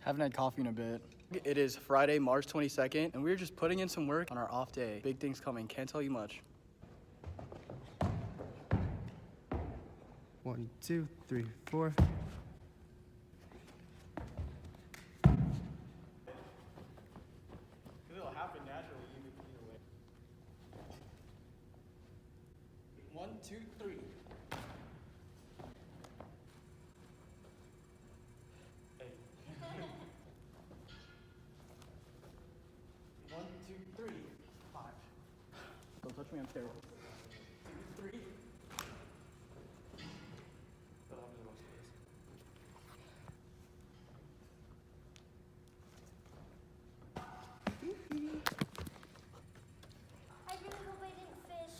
Haven't had coffee in a bit. It is Friday, March 22nd, and we're just putting in some work on our off day. Big things coming, can't tell you much. 1, 2, 3, 4. It'll happen naturally either way. 1, 2, 3. Hey. 1, 2, 3. 5. Don't touch me, I'm terrible. 2, 3. I really hope I didn't fish.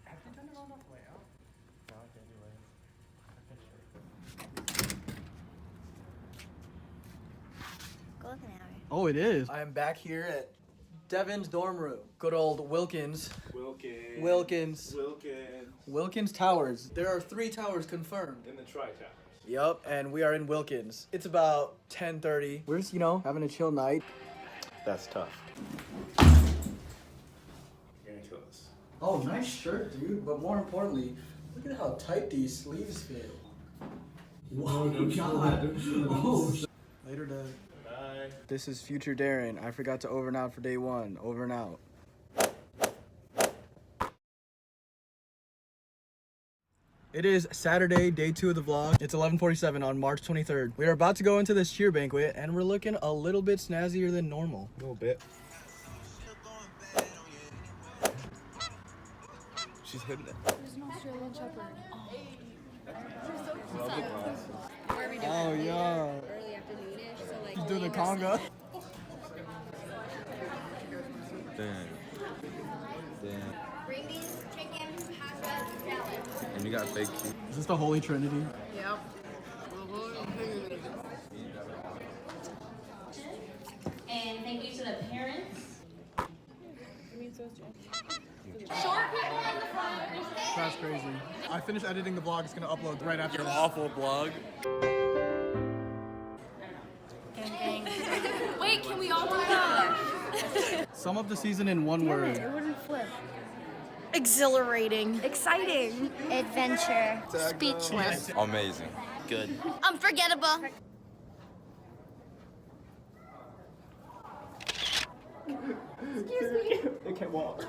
Have you done it on the layout? No, I can't do layout. Golden hour. Oh, it is. I am back here at Devin's dorm room. Good old Wilkins. Wilkins Towers. There are 3 towers confirmed. In the Tri-Towers. Yup, and we are in Wilkins. It's about 10:30. We're just, having a chill night. That's tough. You're gonna kill us. Oh, nice shirt, dude. But more importantly, look at how tight these sleeves fit. Whoa, God. Oh. Later, Dad. Bye. This is future Darren. I forgot to over and out for day 1. Over and out. It is Saturday, day 2 of the vlog. It's 11:47 on March 23rd. We are about to go into this cheer banquet, and we're looking a little bit snazzier than normal. A little bit. She's hitting it. There's an Australian Shepherd. Where are we doing? Oh, yeah. Early afternoon-ish, so like... He's doing the conga. Damn. Green beans, chicken, hash browns, and salad. And you got fake cheese. Is this the Holy Trinity? Yep. And thank you to the parents. That's crazy. I finished editing the vlog. It's gonna upload right after this. Awful blog. Wait, can we all do that? Sum up the season in one word. It wouldn't flip. Exhilarating. Exciting. Adventure. Speechless. Amazing. Good. Unforgettable. It can't walk.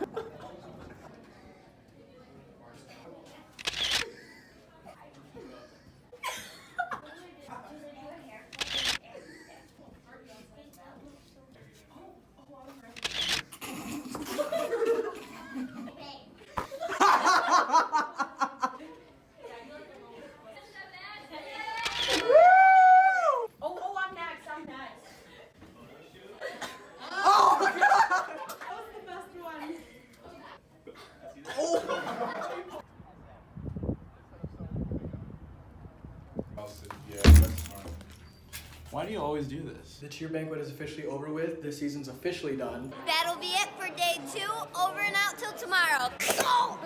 Why do you always do this? The cheer banquet is officially over with. This season's officially done. That'll be it for day 2. Over and out till tomorrow. Go!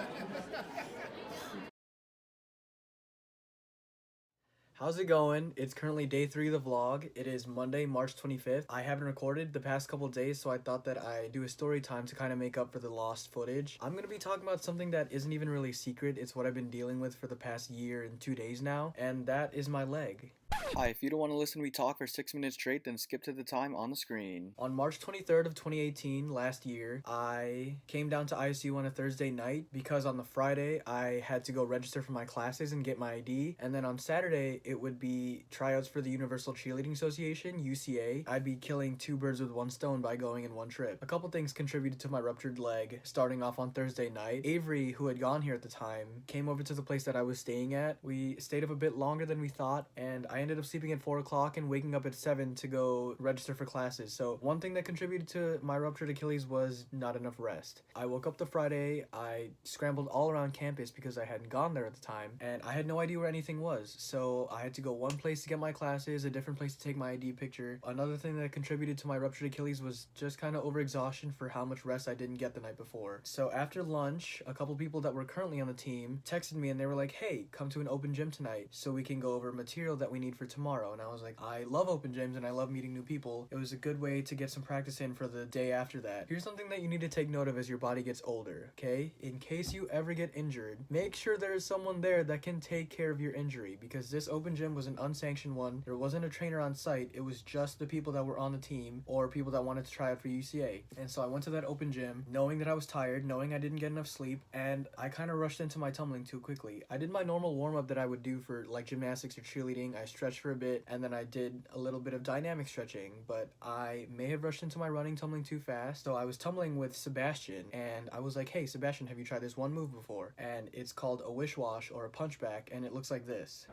How's it going? It's currently day 3 of the vlog. It is Monday, March 25th. I haven't recorded the past couple days, so I thought that I'd do a story time to kind of make up for the lost footage. I'm gonna be talking about something that isn't even really secret. It's what I've been dealing with for the past year and 2 days now, and that is my leg. Hi, if you don't want to listen to me talk for 6 minutes straight, then skip to the time on the screen. On March 23rd of 2018, last year, I came down to ISU on a Thursday night because on the Friday, I had to go register for my classes and get my ID. And then on Saturday, it would be tryouts for the Universal Cheerleading Association, UCA. I'd be killing 2 birds with 1 stone by going in one trip. A couple things contributed to my ruptured leg. Starting off on Thursday night, Avery, who had gone here at the time, came over to the place that I was staying at. We stayed up a bit longer than we thought, and I ended ended up sleeping at 4 o'clock and waking up at 7 to go register for classes. So one thing that contributed to my ruptured Achilles was not enough rest. I woke up the Friday, I scrambled all around campus because I hadn't gone there at the time, and I had no idea where anything was. So I had to go one place to get my classes, a different place to take my ID picture. Another thing that contributed to my ruptured Achilles was just kind of overexhaustion for how much rest I didn't get the night before. So after lunch, a couple people that were currently on the team texted me and they were like, hey, come to an open gym tonight so we can go over material that we need for tomorrow. And I was like, I love open gyms and I love meeting new people. It was a good way to get some practice in for the day after that. Here's something that you need to take note of as your body gets older, okay? In case you ever get injured, make sure there is someone there that can take care of your injury, because this open gym was an unsanctioned one. There wasn't a trainer on site. It was just the people that were on the team or people that wanted to try out for UCA. And so I went to that open gym knowing that I was tired, knowing I didn't get enough sleep, and I kind of rushed into my tumbling too quickly. I did my normal warm-up that I would do for like gymnastics or cheerleading. I stretched for a bit and then I did a little bit of dynamic stretching, but I may have rushed into my running tumbling too fast. So I was tumbling with Sebastian and I was like, hey Sebastian, have you tried this one move before? And it's called a wish wash or a punch back, and it looks like this.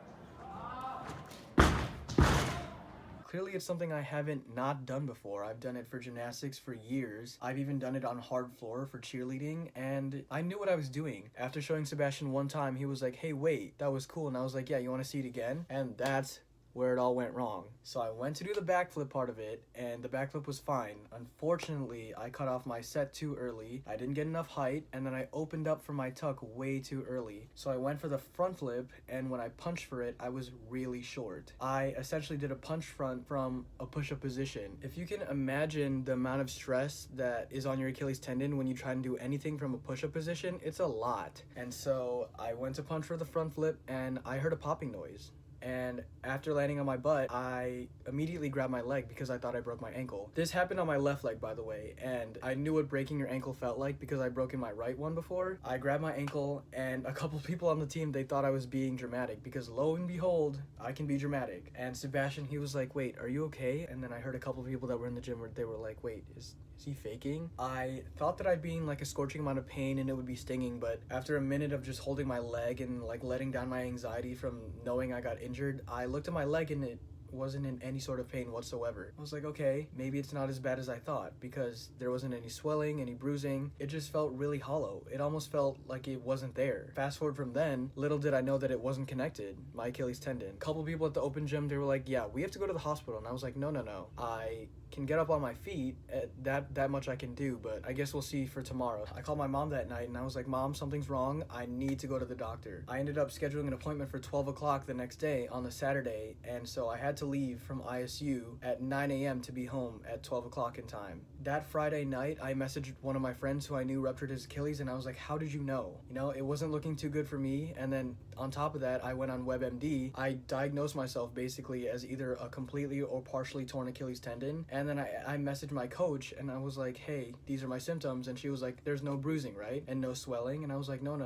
Clearly it's something I haven't not done before. I've done it for gymnastics for years. I've even done it on hard floor for cheerleading, and I knew what I was doing. After showing Sebastian one time, he was like, hey, wait, that was cool. And I was like, yeah, you want to see it again? And that's where it all went wrong. So I went to do the backflip part of it, and the backflip was fine. Unfortunately, I cut off my set too early. I didn't get enough height, and then I opened up for my tuck way too early. So I went for the front flip, and when I punched for it, I was really short. I essentially did a punch front from a push-up position. If you can imagine the amount of stress that is on your Achilles tendon when you try and do anything from a push-up position, it's a lot. And so I went to punch for the front flip, and I heard a popping noise. And after landing on my butt, I immediately grabbed my leg because I thought I broke my ankle. This happened on my left leg, by the way, and I knew what breaking your ankle felt like because I'd broken my right one before. I grabbed my ankle, and a couple people on the team, they thought I was being dramatic because lo and behold, I can be dramatic. And Sebastian, he was like, wait, are you okay? And then I heard a couple people that were in the gym where they were like, wait, is he faking? I thought that I'd be in like a scorching amount of pain and it would be stinging, but after a minute of just holding my leg and like letting down my anxiety from knowing I got injured, I looked at my leg and it wasn't in any sort of pain whatsoever. I was like, okay, maybe it's not as bad as I thought, because there wasn't any swelling, any bruising. It just felt really hollow. It almost felt like it wasn't there. Fast forward from then, little did I know that it wasn't connected, my Achilles tendon. A couple people at the open gym, they were like, yeah, we have to go to the hospital. And I was like, no. I can get up on my feet. That much I can do, but I guess we'll see for tomorrow. I called my mom that night and I was like, Mom, something's wrong. I need to go to the doctor. I ended up scheduling an appointment for 12 o'clock the next day on the Saturday, and so I had to leave from ISU at 9 a.m. to be home at 12 o'clock in time. That Friday night, I messaged one of my friends who I knew ruptured his Achilles, and I was like, how did you know? You know, it wasn't looking too good for me, and then on top of that, I went on WebMD. I diagnosed myself basically as either a completely or partially torn Achilles tendon, and then I messaged my coach, and I was like, hey, these are my symptoms, and she was like, there's no bruising, right? And no swelling, and I was like, no.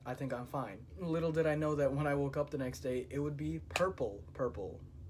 I think I'm fine. Little did I know that when I woke up the next day, it would be purple.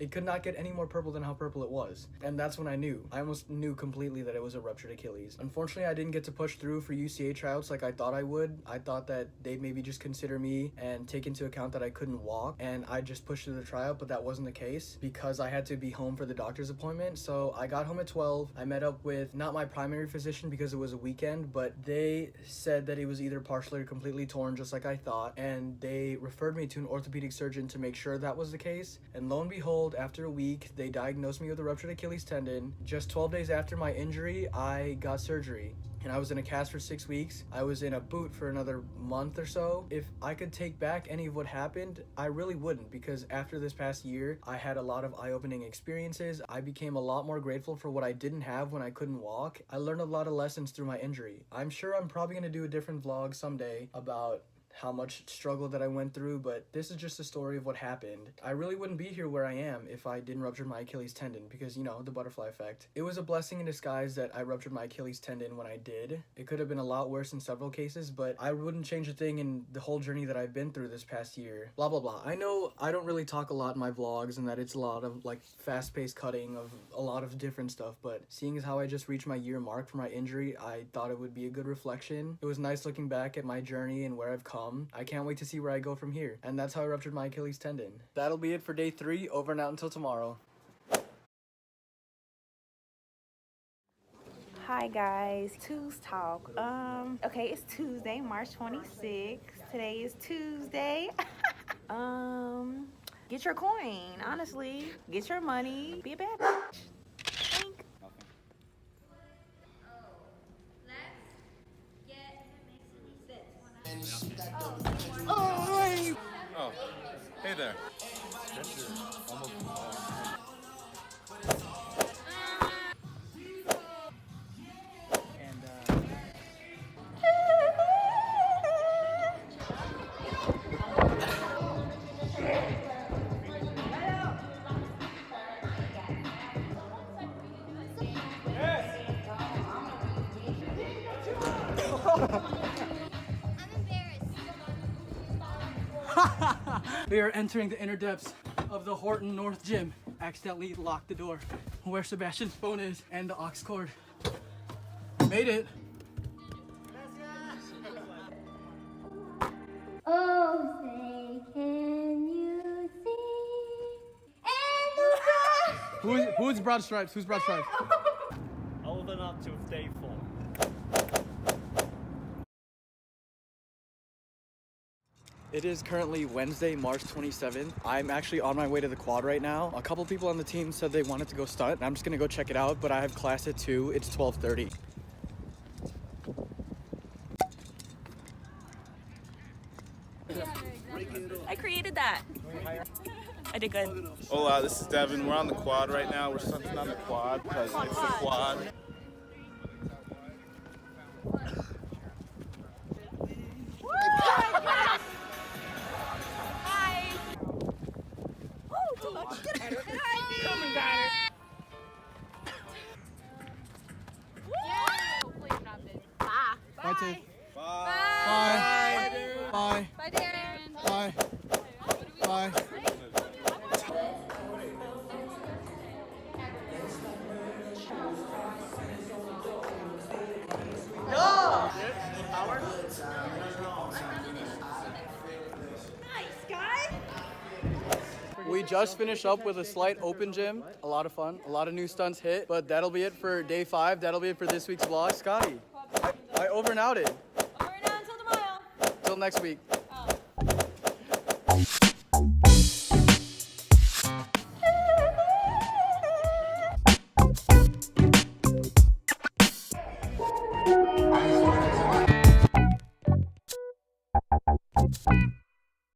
It could not get any more purple than how purple it was. And that's when I knew. I almost knew completely that it was a ruptured Achilles. Unfortunately, I didn't get to push through for UCA tryouts like I thought I would. I thought that they'd maybe just consider me and take into account that I couldn't walk, and I just pushed through the tryout, but that wasn't the case because I had to be home for the doctor's appointment. So I got home at 12. I met up with not my primary physician because it was a weekend, but they said that it was either partially or completely torn, just like I thought, and they referred me to an orthopedic surgeon to make sure that was the case. And lo and behold, after a week, they diagnosed me with a ruptured Achilles tendon. Just 12 days after my injury, I got surgery. And I was in a cast for 6 weeks. I was in a boot for another month or so. If I could take back any of what happened, I really wouldn't, because after this past year, I had a lot of eye-opening experiences. I became a lot more grateful for what I didn't have when I couldn't walk. I learned a lot of lessons through my injury. I'm sure I'm probably gonna do a different vlog someday about how much struggle that I went through, but this is just a story of what happened. I really wouldn't be here where I am if I didn't rupture my Achilles tendon, because, you know, the butterfly effect. It was a blessing in disguise that I ruptured my Achilles tendon when I did. It could have been a lot worse in several cases, but I wouldn't change a thing in the whole journey that I've been through this past year. Blah, blah, blah. I know I don't really talk a lot in my vlogs and that it's a lot of, like, fast-paced cutting of a lot of different stuff, but seeing as how I just reached my year mark for my injury, I thought it would be a good reflection. It was nice looking back at my journey and where I've come overcome. I can't wait to see where I go from here. And that's how I ruptured my Achilles tendon. That'll be it for day 3. Over and out until tomorrow. Hi guys, Tues Talk. Okay, it's Tuesday, March 26th. Today is Tuesday. Get your coin, honestly. Get your money. Be a bad bitch. Think. Oh, hey there. I'm embarrassed. We are entering the inner depths of the Horton North Gym. Accidentally locked the door where Sebastian's phone is and the aux cord. Made it. Oh, say, can you see? Who's broad stripes? Who's broad stripes? Over up to day 4. It is currently Wednesday, March 27th. I'm actually on my way to the quad right now. A couple people on the team said they wanted to go stunt, and I'm just gonna go check it out, but I have class at 2. It's 12:30. I created that. I did good. Hola, this is Devin. We're on the quad right now. We're stunting on the quad because it's the quad. Bye, Tiff. Bye. Bye. Bye. Bye, Darren. Bye. Bye. We just finished up with a slight open gym. A lot of fun, a lot of new stunts hit, but that'll be it for day 5. That'll be it for this week's vlog. Scotty, I over and outed. Over and out until tomorrow. Till next week.